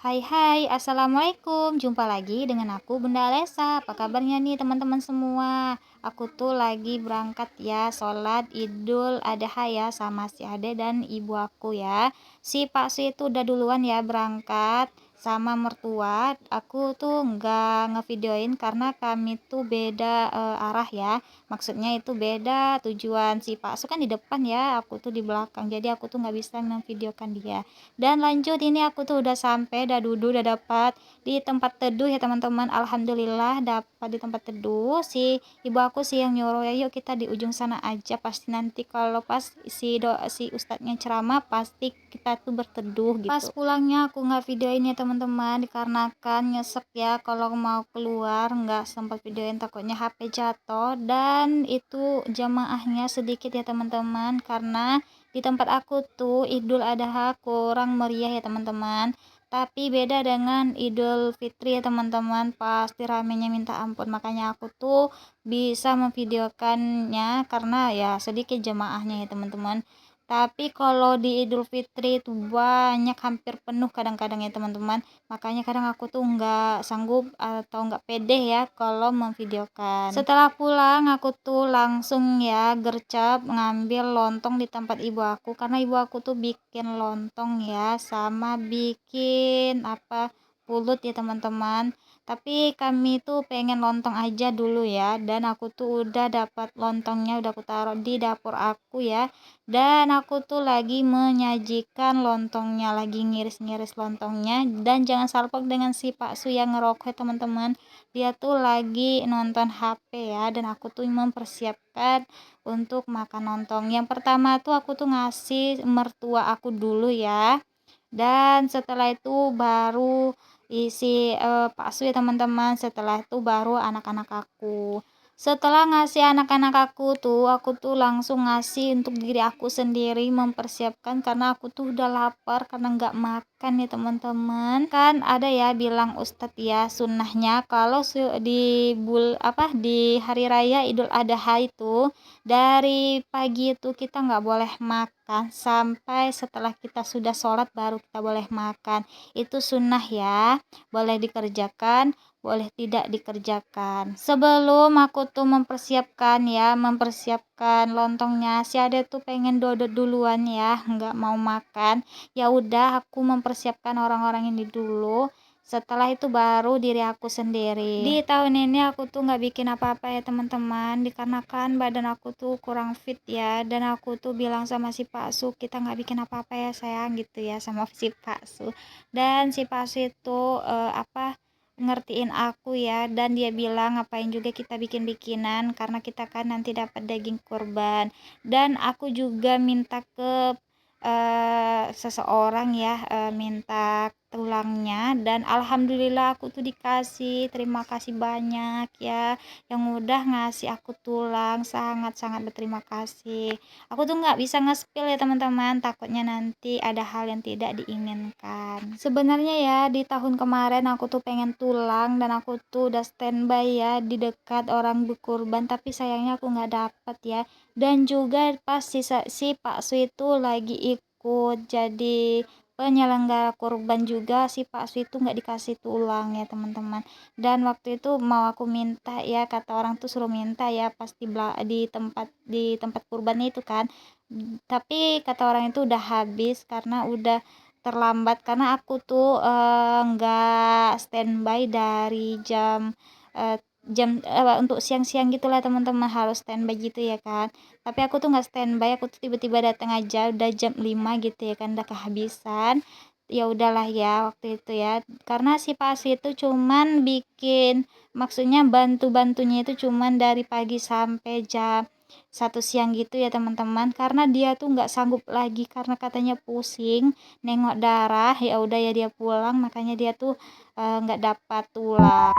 Hai hai, assalamualaikum. Jumpa lagi dengan aku Bunda Alesa. Apa kabarnya nih teman-teman semua? Aku tuh lagi berangkat ya sholat Idul Adha ya sama si Ade dan ibu aku ya. Si Pak Su itu udah duluan ya berangkat sama mertua. Aku tuh nggak ngevideoin karena kami tuh beda arah ya. Maksudnya itu beda tujuan. Si Pak Su kan di depan ya, aku tuh di belakang. Jadi aku tuh nggak bisa memvideokan dia. Dan lanjut, ini aku tuh udah sampai, udah duduk, udah dapat di tempat teduh ya teman-teman. Alhamdulillah dapat di tempat teduh. Si ibu aku sih yang nyuruh, ya yuk kita di ujung sana aja, pasti nanti kalau pas si ustadznya ceramah pasti kita tuh berteduh gitu. Pas pulangnya aku nggak videoin ya teman-teman, dikarenakan nyesek ya kalau mau keluar, nggak sempat videoin takutnya HP jatuh. Dan itu jamaahnya sedikit ya teman-teman, karena di tempat aku tuh Idul Adha kurang meriah ya teman-teman. Tapi beda dengan Idul Fitri ya teman-teman, pasti ramenya minta ampun. Makanya aku tuh bisa memvideokannya karena ya sedikit jemaahnya ya teman-teman. Tapi kalau di Idul Fitri itu banyak, hampir penuh kadang-kadang ya teman-teman. Makanya kadang aku tuh nggak sanggup atau nggak pede ya kalau memvideokan. Setelah pulang aku tuh langsung ya gercep ngambil lontong di tempat ibu aku, karena ibu aku tuh bikin lontong ya sama bikin apa pulut ya teman-teman. Tapi kami tuh pengen lontong aja dulu ya, dan aku tuh udah dapat lontongnya, udah aku taruh di dapur aku ya. Dan aku tuh lagi menyajikan lontongnya, lagi ngiris-ngiris lontongnya. Dan jangan salpok dengan si Pak Su yang ngerokok ya teman-teman, dia tuh lagi nonton HP ya. Dan aku tuh mempersiapkan untuk makan lontong. Yang pertama tuh aku tuh ngasih mertua aku dulu ya, dan setelah itu baru isi Pak Su ya teman-teman. Setelah itu baru anak-anak aku. Setelah ngasih anak-anak aku tuh langsung ngasih untuk diri aku sendiri, mempersiapkan karena aku tuh udah lapar karena nggak makan ya teman-teman. Kan ada ya bilang Ustadz ya, sunnahnya kalau di hari raya Idul Adha itu dari pagi itu kita nggak boleh makan sampai setelah kita sudah sholat baru kita boleh makan. Itu sunnah ya, boleh dikerjakan, boleh tidak dikerjakan. Sebelum aku tuh mempersiapkan lontongnya, si Ade tuh pengen dodot duluan ya, nggak mau makan. Ya udah, aku mempersiapkan orang-orang ini dulu. Setelah itu baru diri aku sendiri. Di tahun ini aku tuh nggak bikin apa-apa ya teman-teman, dikarenakan badan aku tuh kurang fit ya. Dan aku tuh bilang sama si Pak Su, kita nggak bikin apa-apa ya sayang gitu ya, sama si Pak Su. Dan si Pak Su itu ngertiin aku ya, dan dia bilang ngapain juga kita bikin-bikinan karena kita kan nanti dapat daging kurban. Dan aku juga minta ke seseorang ya, minta tulangnya, dan alhamdulillah aku tuh dikasih. Terima kasih banyak ya yang udah ngasih aku tulang, sangat-sangat berterima kasih. Aku tuh nggak bisa nge-spill ya teman-teman, takutnya nanti ada hal yang tidak diinginkan. Sebenarnya ya di tahun kemarin aku tuh pengen tulang, dan aku tuh udah standby ya di dekat orang berkurban, tapi sayangnya aku nggak dapet ya. Dan juga pas si Pak Su itu lagi ikut jadi penyelenggara kurban juga, si Pak Su itu nggak dikasih tulang ya teman-teman. Dan waktu itu mau aku minta ya, kata orang tuh suruh minta ya pas di tempat kurban itu kan. Tapi kata orang itu udah habis karena udah terlambat, karena aku tuh nggak standby dari untuk siang-siang gitulah teman-teman, harus standby gitu ya kan. Tapi aku tuh nggak standby, aku tuh tiba-tiba datang aja udah jam 5 gitu ya kan, udah kehabisan. Ya udahlah ya waktu itu ya, karena si Pasi itu cuman bikin, maksudnya bantunya itu cuman dari pagi sampai jam 1 siang gitu ya teman-teman, karena dia tuh nggak sanggup lagi karena katanya pusing nengok darah. Ya udah ya dia pulang, makanya dia tuh nggak dapat tulang.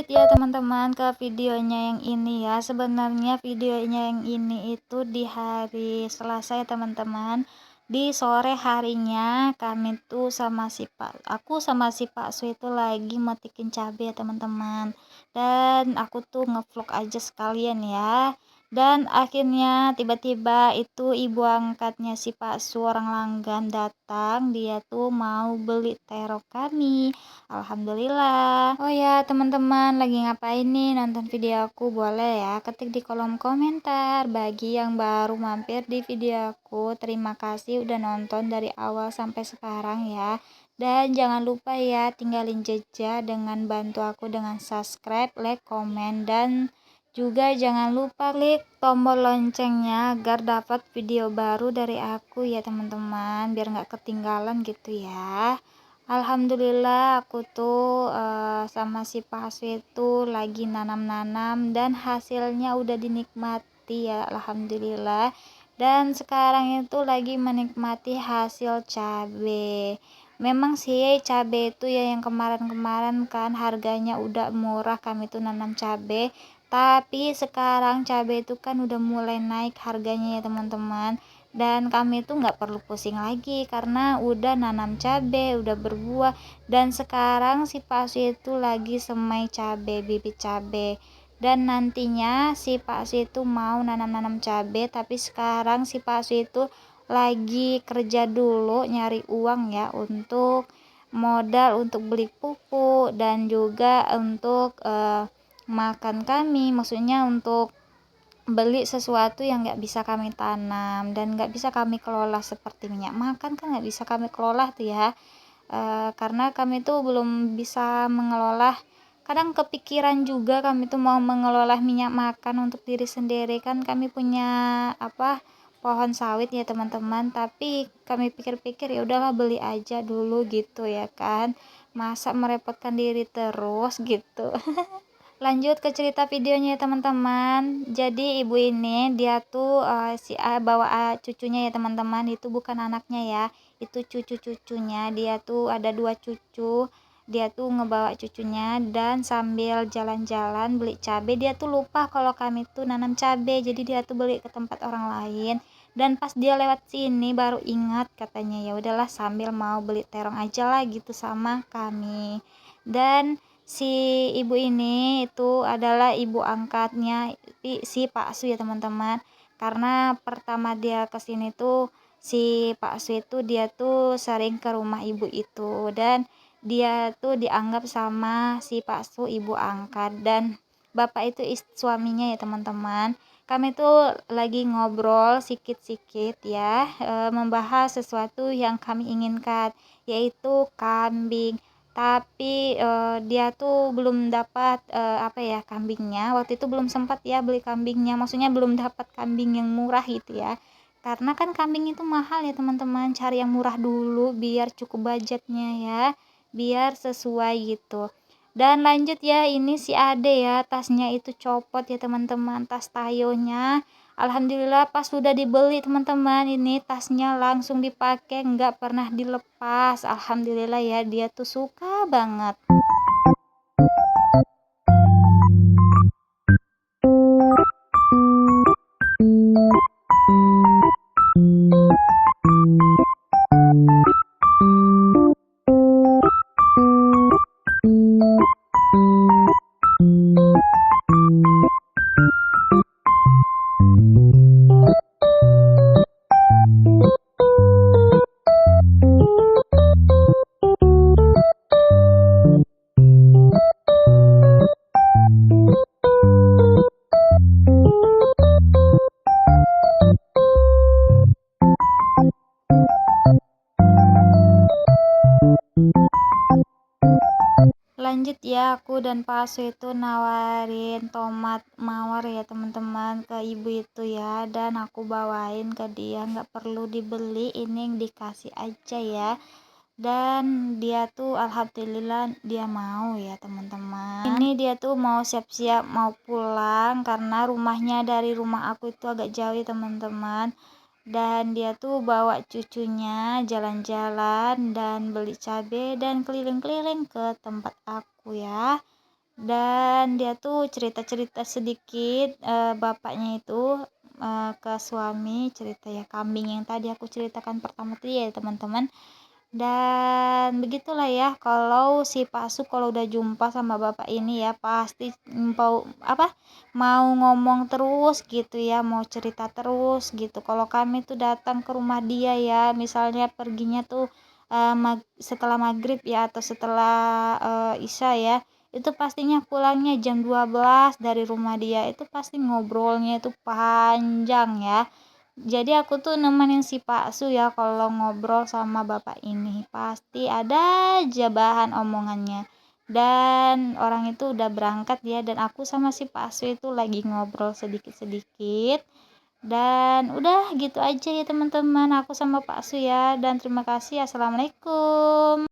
ya teman-teman ke videonya yang ini ya. Sebenarnya videonya yang ini itu di hari Selasa ya teman-teman. Di sore harinya kami tuh aku sama si Pak Su itu lagi metikin cabai ya teman-teman. Dan aku tuh ngevlog aja sekalian ya. Dan akhirnya tiba-tiba itu ibu angkatnya si Pak Su, orang langgan, datang. Dia tuh mau beli terok kami. Alhamdulillah. Oh ya teman-teman, lagi ngapain nih nonton video aku? Boleh ya ketik di kolom komentar. Bagi yang baru mampir di video aku, terima kasih udah nonton dari awal sampai sekarang ya. Dan jangan lupa ya tinggalin jejak dengan bantu aku dengan subscribe, like, komen, dan juga jangan lupa klik tombol loncengnya agar dapat video baru dari aku ya teman-teman, biar nggak ketinggalan gitu ya. Alhamdulillah aku tuh sama si Pak Su itu lagi nanam-nanam dan hasilnya udah dinikmati ya alhamdulillah. Dan sekarang itu lagi menikmati hasil cabe. Memang sih cabe itu ya yang kemarin-kemarin kan harganya udah murah, kami tuh nanam cabe. Tapi sekarang cabe itu kan udah mulai naik harganya ya teman-teman. Dan kami tuh nggak perlu pusing lagi karena udah nanam cabe, udah berbuah. Dan sekarang si Pak Su itu lagi semai cabe, bibit cabe. Dan nantinya si Pak Su itu mau nanam-nanam cabe, tapi sekarang si Pak Su itu lagi kerja dulu nyari uang ya untuk modal untuk beli pupuk dan juga untuk makan kami, maksudnya untuk beli sesuatu yang nggak bisa kami tanam dan nggak bisa kami kelola seperti minyak makan kan nggak bisa kami kelola tuh ya. Karena kami tuh belum bisa mengelola, kadang kepikiran juga kami tuh mau mengelola minyak makan untuk diri sendiri, kan kami punya pohon sawit ya teman-teman, tapi kami pikir-pikir ya udahlah beli aja dulu gitu ya kan, masa merepotkan diri terus gitu. Lanjut ke cerita videonya ya teman-teman. Jadi ibu ini dia tuh bawa cucunya ya teman-teman, itu bukan anaknya ya, itu cucu-cucunya. Dia tuh ada 2 cucu, dia tuh ngebawa cucunya dan sambil jalan-jalan beli cabai. Dia tuh lupa kalau kami tuh nanam cabai, jadi dia tuh beli ke tempat orang lain. Dan pas dia lewat sini baru ingat, katanya ya udahlah sambil mau beli terong aja lah gitu sama kami. Dan si ibu ini itu adalah ibu angkatnya si Pak Su ya teman-teman. Karena pertama dia kesini tuh si Pak Su itu dia tuh sering ke rumah ibu itu, dan dia tuh dianggap sama si Pak Su ibu angkat, dan bapak itu suaminya ya teman-teman. Kami tuh lagi ngobrol sikit-sikit ya, membahas sesuatu yang kami inginkan, yaitu kambing. Tapi dia tuh belum dapat kambingnya. Waktu itu belum sempat ya beli kambingnya. Maksudnya belum dapat kambing yang murah gitu ya. Karena kan kambing itu mahal ya teman-teman. Cari yang murah dulu biar cukup budgetnya ya. Biar sesuai gitu. Dan lanjut ya, ini si Ade ya, tasnya itu copot ya teman-teman, tas tayonya. Alhamdulillah pas sudah dibeli teman-teman, ini tasnya langsung dipakai, nggak pernah dilepas. Alhamdulillah ya, dia tuh suka banget. Lanjut ya, aku dan Pak Su itu nawarin tomat mawar ya teman-teman ke ibu itu ya, dan aku bawain ke dia, nggak perlu dibeli, ini yang dikasih aja ya. Dan dia tuh alhamdulillah dia mau ya teman-teman. Ini dia tuh mau siap-siap mau pulang karena rumahnya dari rumah aku itu agak jauh ya teman-teman. Dan dia tuh bawa cucunya jalan-jalan dan beli cabai dan keliling-keliling ke tempat aku ya. dan dia tuh cerita-cerita sedikit, bapaknya itu, ke suami, cerita ya kambing yang tadi aku ceritakan pertama tadi ya teman-teman. Dan begitulah ya, kalau si Pak kalau udah jumpa sama bapak ini ya pasti mau ngomong terus gitu ya, mau cerita terus gitu. Kalau kami tuh datang ke rumah dia ya, misalnya perginya tuh setelah maghrib ya atau setelah isya ya, itu pastinya pulangnya jam 12 dari rumah dia. Itu pasti ngobrolnya itu panjang ya. Jadi aku tuh nemenin si Pak Su ya kalau ngobrol sama bapak ini. Pasti ada aja bahan omongannya. Dan orang itu udah berangkat ya, dan aku sama si Pak Su itu lagi ngobrol sedikit-sedikit. Dan udah gitu aja ya teman-teman, aku sama Pak Su ya. Dan terima kasih. Assalamualaikum.